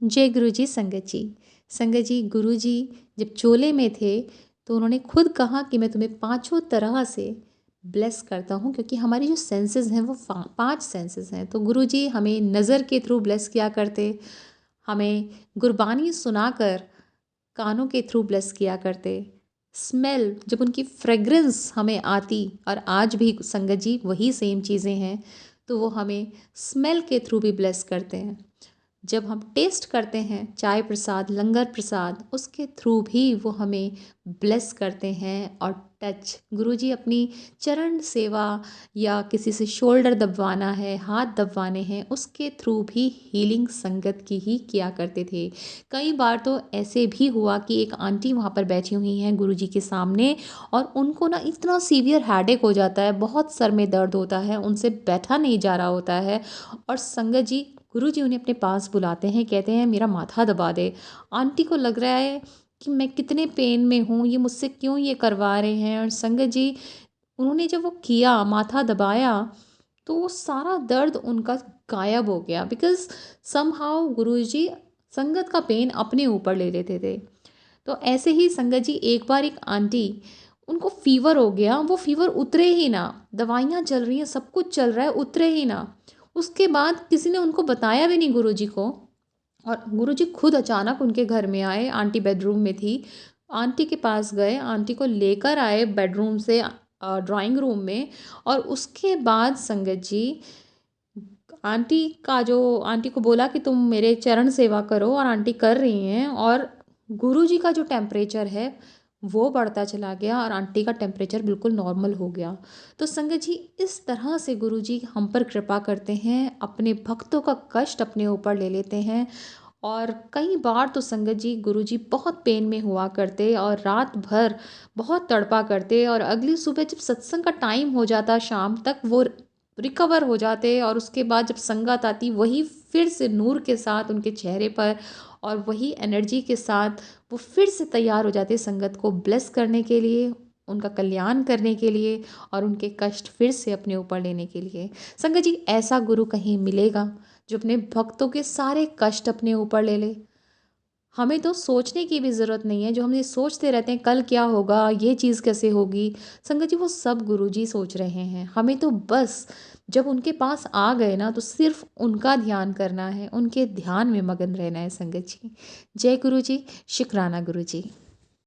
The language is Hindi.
जय गुरु जी संगत जी। संगत जी, गुरु जी जब चोले में थे तो उन्होंने खुद कहा कि मैं तुम्हें पांचों तरह से ब्लेस करता हूँ, क्योंकि हमारी जो सेंसेस हैं वो पांच सेंसेस हैं। तो गुरु जी हमें नज़र के थ्रू ब्लेस किया करते, हमें गुरबानी सुनाकर कानों के थ्रू ब्लेस किया करते, स्मेल जब उनकी फ्रेग्रेंस हमें आती, और आज भी संगत जी वही सेम चीज़ें हैं, तो वो हमें स्मेल के थ्रू भी ब्लेस करते हैं। जब हम टेस्ट करते हैं चाय प्रसाद, लंगर प्रसाद, उसके थ्रू भी वो हमें ब्लेस करते हैं। और टच, गुरुजी अपनी चरण सेवा या किसी से शोल्डर दबवाना है, हाथ दबवाने हैं, उसके थ्रू भी हीलिंग संगत की ही किया करते थे। कई बार तो ऐसे भी हुआ कि एक आंटी वहाँ पर बैठी हुई हैं गुरुजी के सामने, और उनको ना इतना सीवियर हेडेक हो जाता है, बहुत सर में दर्द होता है, उनसे बैठा नहीं जा रहा होता है, और संगत जी गुरु जी उन्हें अपने पास बुलाते हैं, कहते हैं मेरा माथा दबा दे। आंटी को लग रहा है कि मैं कितने पेन में हूँ, ये मुझसे क्यों ये करवा रहे हैं। और संगत जी उन्होंने जब वो किया, माथा दबाया, तो वो सारा दर्द उनका गायब हो गया। बिकॉज समहाउ गुरु जी संगत का पेन अपने ऊपर ले लेते थे। तो ऐसे ही संगत जी एक बार एक आंटी, उनको फीवर हो गया, वो फीवर उतरे ही ना, दवाइयाँ चल रही हैं, सब कुछ चल रहा है, उतरे ही ना। उसके बाद किसी ने उनको बताया भी नहीं गुरुजी को, और गुरुजी खुद अचानक उनके घर में आए। आंटी बेडरूम में थी, आंटी के पास गए, आंटी को लेकर आए बेडरूम से ड्राइंग रूम में। और उसके बाद संगत जी आंटी को बोला कि तुम मेरे चरण सेवा करो, और आंटी कर रही हैं। और गुरुजी का जो टेम्परेचर है वो बढ़ता चला गया, और आंटी का टेम्परेचर बिल्कुल नॉर्मल हो गया। तो संगत जी इस तरह से गुरुजी हम पर कृपा करते हैं, अपने भक्तों का कष्ट अपने ऊपर ले लेते हैं। और कई बार तो संगत जी गुरुजी बहुत पेन में हुआ करते, और रात भर बहुत तड़पा करते, और अगली सुबह जब सत्संग का टाइम हो जाता शाम तक, वो रिकवर हो जाते। और उसके बाद जब संगत आती, वही फिर से नूर के साथ उनके चेहरे पर, और वही एनर्जी के साथ वो फिर से तैयार हो जाते संगत को ब्लेस करने के लिए, उनका कल्याण करने के लिए, और उनके कष्ट फिर से अपने ऊपर लेने के लिए। संगत जी ऐसा गुरु कहीं मिलेगा जो अपने भक्तों के सारे कष्ट अपने ऊपर ले ले? हमें तो सोचने की भी ज़रूरत नहीं है। जो हम ये सोचते रहते हैं कल क्या होगा, ये चीज़ कैसे होगी, संगत जी वो सब गुरुजी सोच रहे हैं। हमें तो बस जब उनके पास आ गए ना, तो सिर्फ उनका ध्यान करना है, उनके ध्यान में मगन रहना है संगत जी। जय गुरु जी, शुक्राना गुरु जी।